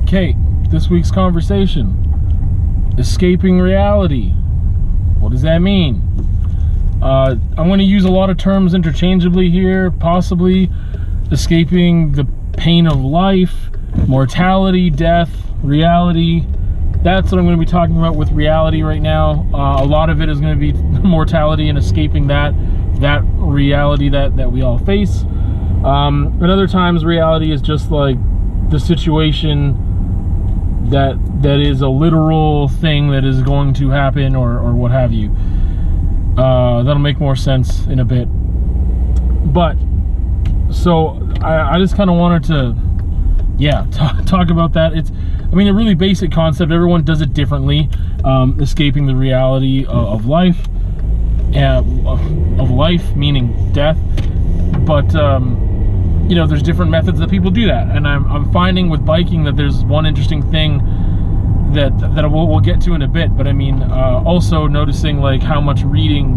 Okay, this week's conversation. Escaping reality. What does that mean? I'm going to use a lot of terms interchangeably here, possibly escaping the pain of life, mortality, death, reality. That's what I'm going to be talking about with reality right now. A lot of it is going to be mortality and escaping that reality that we all face. And other times reality is just like the situation that is a literal thing that is going to happen or what have you. That'll make more sense in a bit. But so I just kind of wanted to talk about that. It's, I mean, a really basic concept. Everyone does it differently. Escaping the reality of life, meaning death. But you know, there's different methods that people do that, and I'm finding with biking that there's one interesting thing that we'll get to in a bit. But I mean, also noticing like how much reading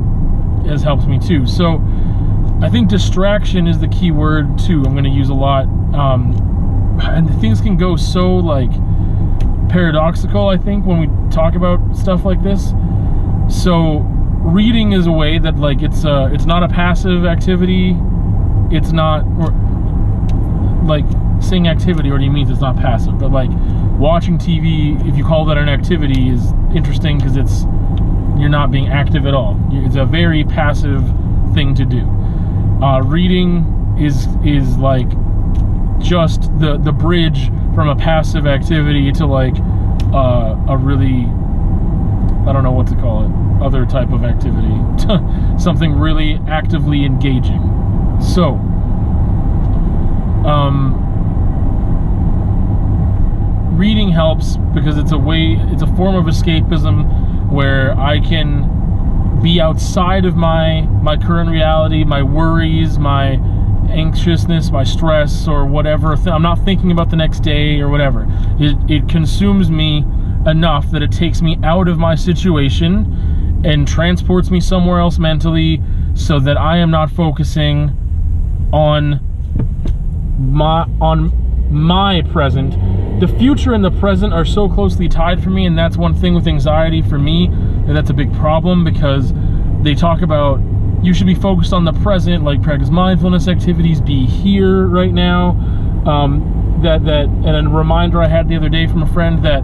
has helped me too. So I think distraction is the key word too. I'm going to use a lot, and things can go so like paradoxical, I think, when we talk about stuff like this. So reading is a way that like it's not a passive activity. It's not, or like saying activity already means it's not passive, but like watching TV, if you call that an activity, is interesting because you're not being active at all. It's a very passive thing to do. Reading is like just the bridge from a passive activity to like a really, I don't know what to call it, other type of activity, something really actively engaging. So reading helps because it's a form of escapism where I can be outside of my current reality, my worries, my anxiousness, my stress, or whatever. I'm not thinking about the next day or whatever. It consumes me enough that it takes me out of my situation and transports me somewhere else mentally, so that I am not focusing on my present. The future and the present are so closely tied for me, and that's one thing with anxiety for me, that's a big problem, because they talk about you should be focused on the present, like practice mindfulness activities, be here right now. And a reminder I had the other day from a friend that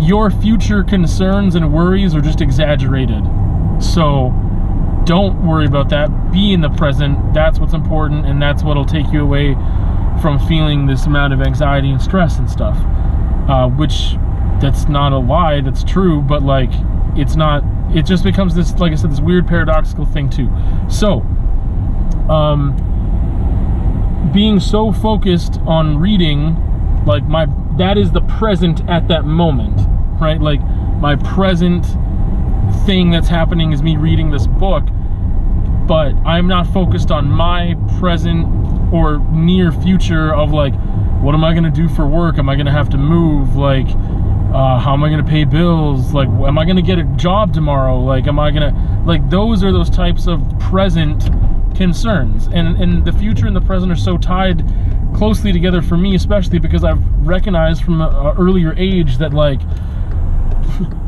your future concerns and worries are just exaggerated. So don't worry about that. Be in the present. That's what's important, and that's what'll take you away from feeling this amount of anxiety and stress and stuff. Which, that's not a lie, that's true, but like, it's not, it just becomes this, like I said, this weird paradoxical thing too. So, being so focused on reading, like that is the present at that moment, right? Like, my present thing that's happening is me reading this book, but I'm not focused on my present or near future of like, what am I gonna do for work? Am I gonna have to move? Like, how am I gonna pay bills? Like, am I gonna get a job tomorrow? Like, am I gonna, like, those are those types of present concerns, and the future and the present are so tied closely together for me, especially because I've recognized from an earlier age that like,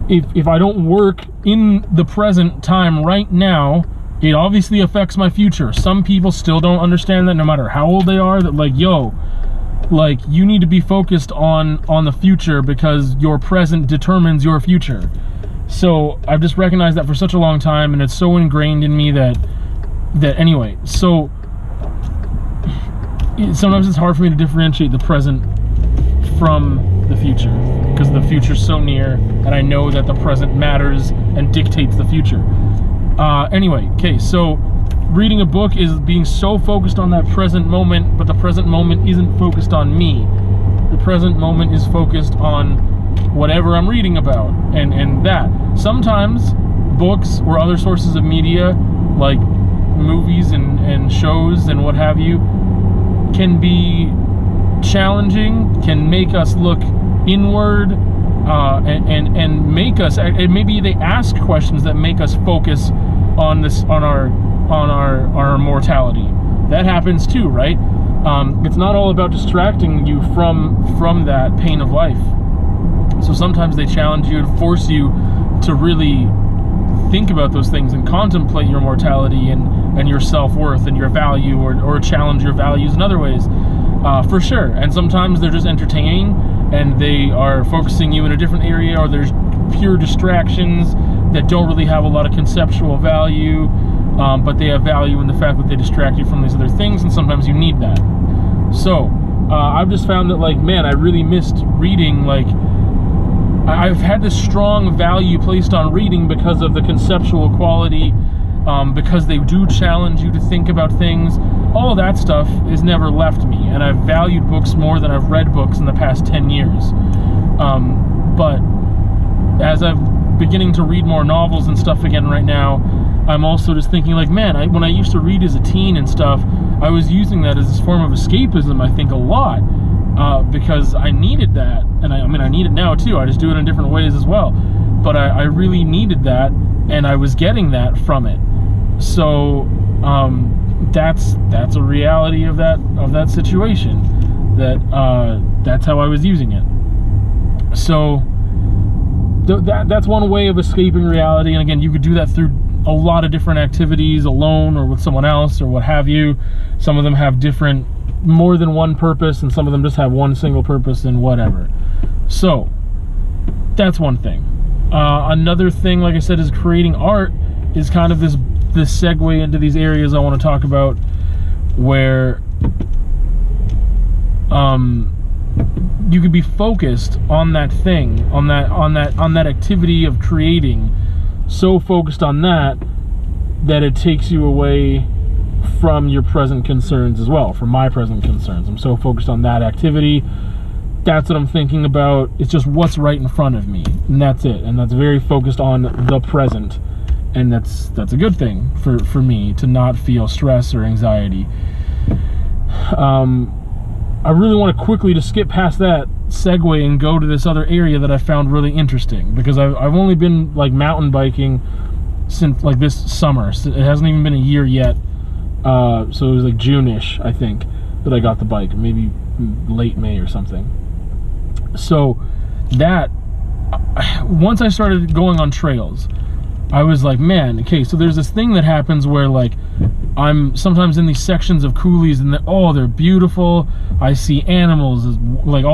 if I don't work in the present time right now, it obviously affects my future. Some people still don't understand that, no matter how old they are, that like, yo, like, you need to be focused on the future because your present determines your future. So I've just recognized that for such a long time, and it's so ingrained in me that anyway, so sometimes it's hard for me to differentiate the present from the future, because the future's so near, and I know that the present matters and dictates the future. Anyway, okay, so reading a book is being so focused on that present moment, but the present moment isn't focused on me. The present moment is focused on whatever I'm reading about, and that. Sometimes books or other sources of media, like movies and shows and what have you, can be challenging, can make us look inward, and make us, and maybe they ask questions that make us focus on our mortality. That happens too, right? It's not all about distracting you from that pain of life. So sometimes they challenge you and force you to really think about those things and contemplate your mortality and your self-worth and your value, or challenge your values in other ways, for sure. And sometimes they're just entertaining and they are focusing you in a different area, or there's pure distractions that don't really have a lot of conceptual value, but they have value in the fact that they distract you from these other things, and sometimes you need that. So I've just found that, like, man, I really missed reading. Like, I've had this strong value placed on reading because of the conceptual quality, because they do challenge you to think about things. All of that stuff has never left me, and I've valued books more than I've read books in the past 10 years. But as I'm beginning to read more novels and stuff again right now, I'm also just thinking, like, man, when I used to read as a teen and stuff, I was using that as this form of escapism, I think, a lot, because I needed that. And I mean, I need it now too. I just do it in different ways as well. But I really needed that, and I was getting that from it. So that's a reality of that situation. That's how I was using it. So that's one way of escaping reality. And again, you could do that through a lot of different activities, alone or with someone else or what have you. Some of them have more than one purpose, and some of them just have one single purpose and whatever. So that's one thing. Another thing, like I said, is creating art is kind of this segue into these areas I want to talk about, where you could be focused on that thing, on that activity of creating, so focused on that it takes you away from your present concerns as well, from my present concerns. I'm so focused on that activity. That's what I'm thinking about. It's just what's right in front of me, and that's it. And that's very focused on the present, and that's a good thing for me, to not feel stress or anxiety. I really want to quickly just skip past that segue and go to this other area that I found really interesting, because I've only been, like, mountain biking since, like, this summer. So it hasn't even been a year yet. So it was like June-ish, I think, that I got the bike, maybe late May or something. So once I started going on trails, I was like, man, okay, so there's this thing that happens where, like, I'm sometimes in these sections of coulees, and they're beautiful. I see animals, like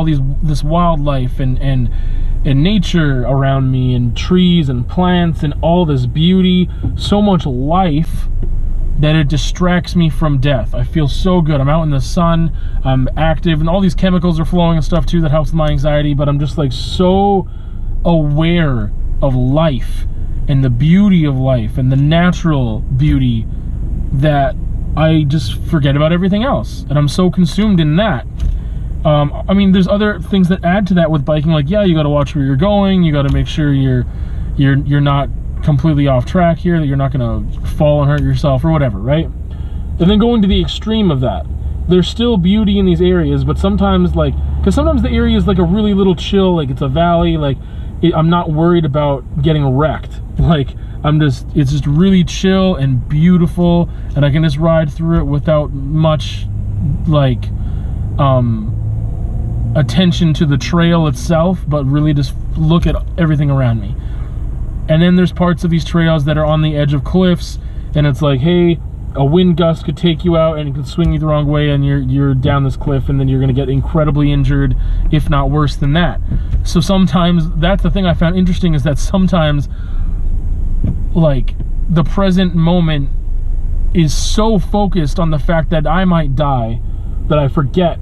this wildlife and nature around me, and trees and plants and all this beauty, so much life, that it distracts me from death. I feel so good. I'm out in the sun, I'm active, and all these chemicals are flowing and stuff too that helps with my anxiety, but I'm just, like, so aware of life and the beauty of life and the natural beauty that I just forget about everything else, and I'm so consumed in that. I mean, there's other things that add to that with biking, like, yeah, you got to watch where you're going, you got to make sure you're not completely off track here, that you're not going to fall and hurt yourself or whatever, right? And then going to the extreme of that, there's still beauty in these areas, but sometimes, like, because sometimes the area is like a really little chill, like it's a valley, like I'm not worried about getting wrecked, like it's just really chill and beautiful, and I can just ride through it without much, like, attention to the trail itself, but really just look at everything around me. And then there's parts of these trails that are on the edge of cliffs, and it's like, hey, a wind gust could take you out and it could swing you the wrong way, and you're down this cliff, and then you're going to get incredibly injured, if not worse than that. So sometimes, that's the thing I found interesting, is that sometimes, like, the present moment is so focused on the fact that I might die that I forget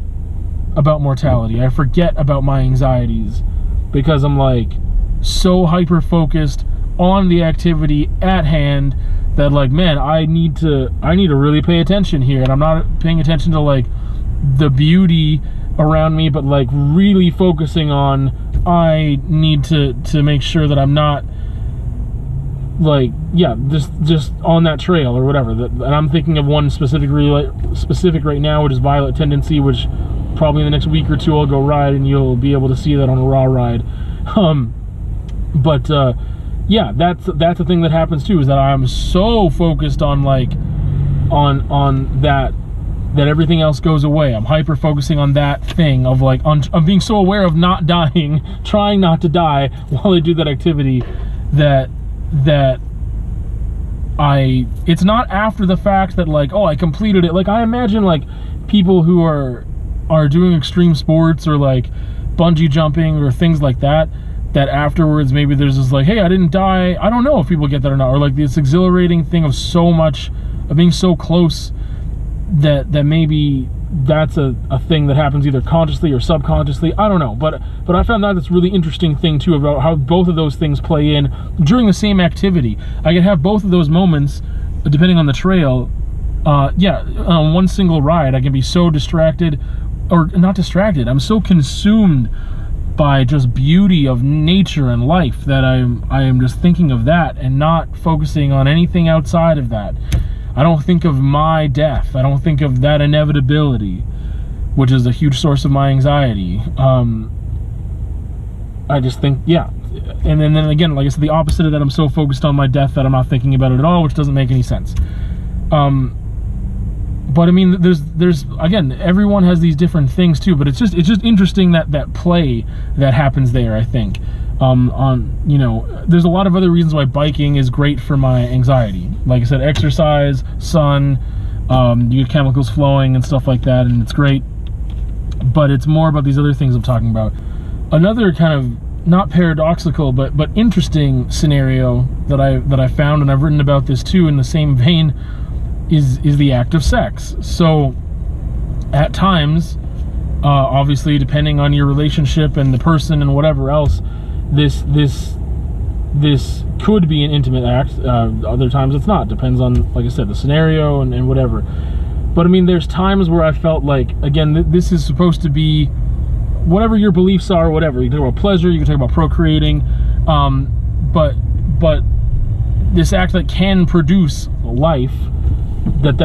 about mortality. I forget about my anxieties, because I'm, like, so hyper focused on the activity at hand that, like, man, I need to really pay attention here, and I'm not paying attention to, like, the beauty around me, but, like, really focusing on, I need to make sure that I'm not, like, yeah, just on that trail or whatever. And I'm thinking of one specific right now, which is Violet Tendency, which probably in the next week or two I'll go ride, and you'll be able to see that on a raw ride. Yeah, that's the thing that happens too, is that I'm so focused on, like, on that that everything else goes away. I'm hyper focusing on that thing of like, I'm being so aware of not dying, trying not to die while I do that activity, that it's not after the fact that like, oh, I completed it. Like, I imagine like people who are doing extreme sports or like bungee jumping or things like that, that afterwards maybe there's this like, hey, I didn't die. I don't know if people get that or not, or like this exhilarating thing of being so close that maybe that's a thing that happens either consciously or subconsciously. I don't know, but I found that this really interesting thing too about how both of those things play in during the same activity. I can have both of those moments depending on the trail. On one single ride, I can be so distracted, or not distracted, I'm so consumed by just beauty of nature and life that I am just thinking of that and not focusing on anything outside of that. I don't think of my death. I don't think of that inevitability, which is a huge source of my anxiety. I just think, yeah. And then again, like I said, the opposite of that, I'm so focused on my death that I'm not thinking about it at all, which doesn't make any sense. But I mean, there's again, everyone has these different things too, but it's just interesting that play that happens there, I think. You know, there's a lot of other reasons why biking is great for my anxiety. Like I said, exercise, sun, you get chemicals flowing and stuff like that, and it's great. But it's more about these other things I'm talking about. Another kind of not paradoxical but interesting scenario that I found, and I've written about this too in the same vein, is the act of sex. So at times, obviously depending on your relationship and the person and whatever else, this could be an intimate act. Other times it's not. Depends on, like I said, the scenario and whatever. But I mean, there's times where I felt like, again, this is supposed to be whatever your beliefs are, whatever. You can talk about pleasure, you can talk about procreating, but this act that can produce life, that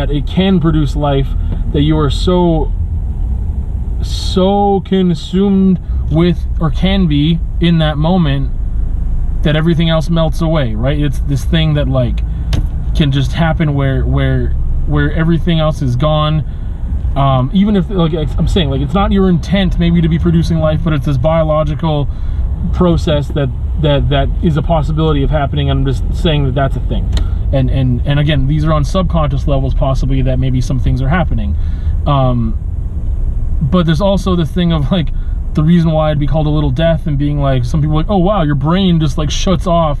it can produce life, that you are so consumed with, or can be in that moment, that everything else melts away, right? It's this thing that like can just happen where everything else is gone. Even if, like I'm saying, like it's not your intent maybe to be producing life, but it's this biological process that is a possibility of happening. I'm just saying that that's a thing. And again, these are on subconscious levels possibly, that maybe some things are happening. But there's also this thing of like, the reason why it'd be called a little death, and being like, some people are like, oh wow, your brain just like shuts off,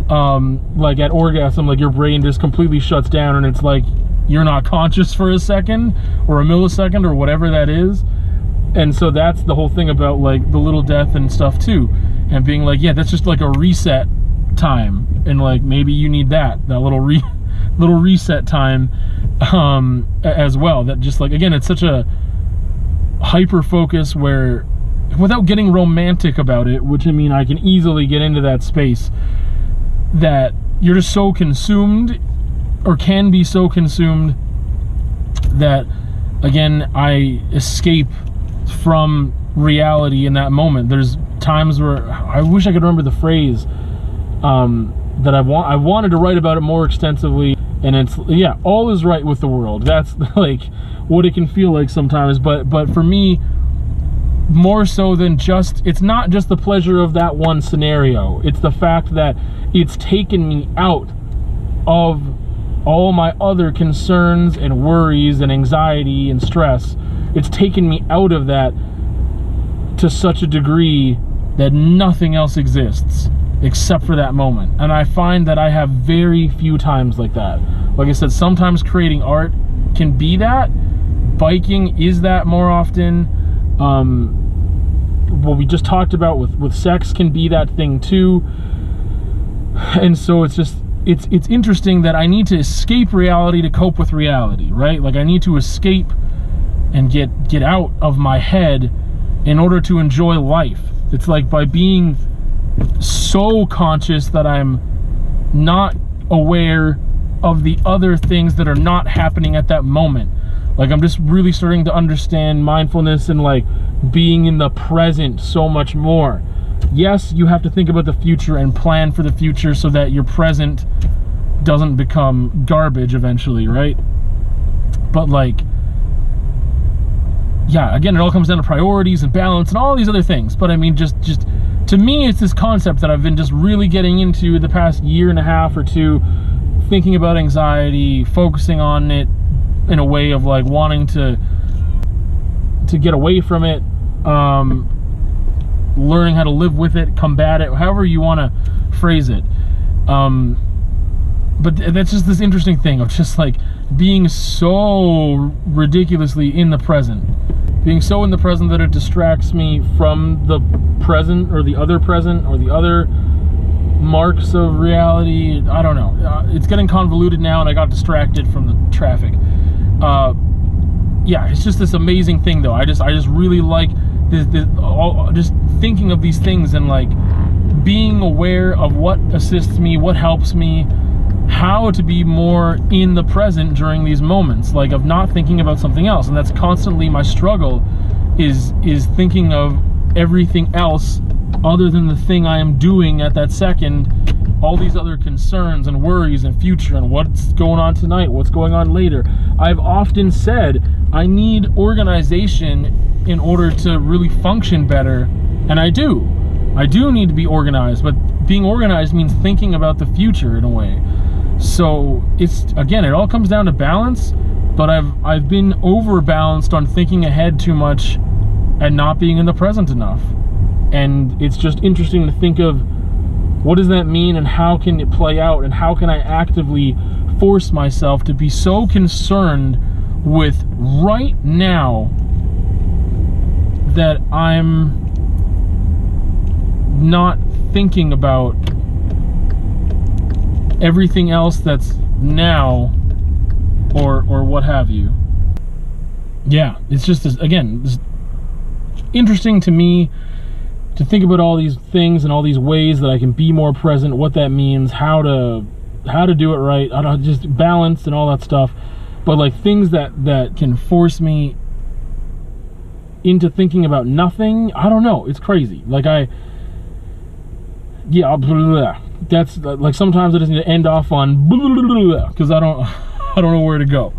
like at orgasm, like your brain just completely shuts down, and it's like you're not conscious for a second or a millisecond or whatever that is. And so that's the whole thing about like the little death and stuff too, and being like, yeah, that's just like a reset time, and like maybe you need that little reset time as well. That just like, again, it's such a hyper focus where, without getting romantic about it, which I mean I can easily get into that space, that you're just so consumed, or can be so consumed, that again I escape from reality in that moment. There's times where I wish I could remember the phrase that I wanted to write about it more extensively, and it's, yeah, all is right with the world. That's like what it can feel like sometimes, but for me, more so than just, it's not just the pleasure of that one scenario, it's the fact that it's taken me out of all my other concerns and worries and anxiety and stress. It's taken me out of that to such a degree that nothing else exists except for that moment. And I find that I have very few times like that. Like I said, sometimes creating art can be that. Biking is that more often. What we just talked about with sex can be that thing too. And so it's just, it's interesting that I need to escape reality to cope with reality, right? Like I need to escape and get out of my head in order to enjoy life. It's like by being so conscious that I'm not aware of the other things that are not happening at that moment. Like I'm just really starting to understand mindfulness and like being in the present so much more. Yes, you have to think about the future and plan for the future so that your present doesn't become garbage eventually, right? But like, yeah, again, it all comes down to priorities and balance and all these other things. But I mean, just to me, it's this concept that I've been just really getting into the past year and a half or two, thinking about anxiety, focusing on it in a way of like wanting to get away from it, learning how to live with it, combat it, however you want to phrase it. But that's just this interesting thing of just like being so ridiculously in the present. Being so in the present that it distracts me from the present or the other marks of reality. I don't know. It's getting convoluted now, and I got distracted from the traffic. Yeah, it's just this amazing thing, though. I just really like this just thinking of these things and like being aware of what assists me, what helps me, how to be more in the present during these moments, like of not thinking about something else. And that's constantly my struggle, is thinking of everything else other than the thing I am doing at that second, all these other concerns and worries and future and what's going on tonight, what's going on later. I've often said I need organization in order to really function better, and I do need to be organized, but being organized means thinking about the future in a way. So it's, again, it all comes down to balance, but I've been overbalanced on thinking ahead too much and not being in the present enough. And it's just interesting to think of what does that mean and how can it play out, and how can I actively force myself to be so concerned with right now that I'm not thinking about everything else that's now or what have you. Yeah, it's just again, it's interesting to me to think about all these things and all these ways that I can be more present, what that means, how to do it right, how to just balance and all that stuff. But like things that can force me into thinking about nothing, I don't know, it's crazy. Like that's like sometimes I just need to end off on because I don't know where to go.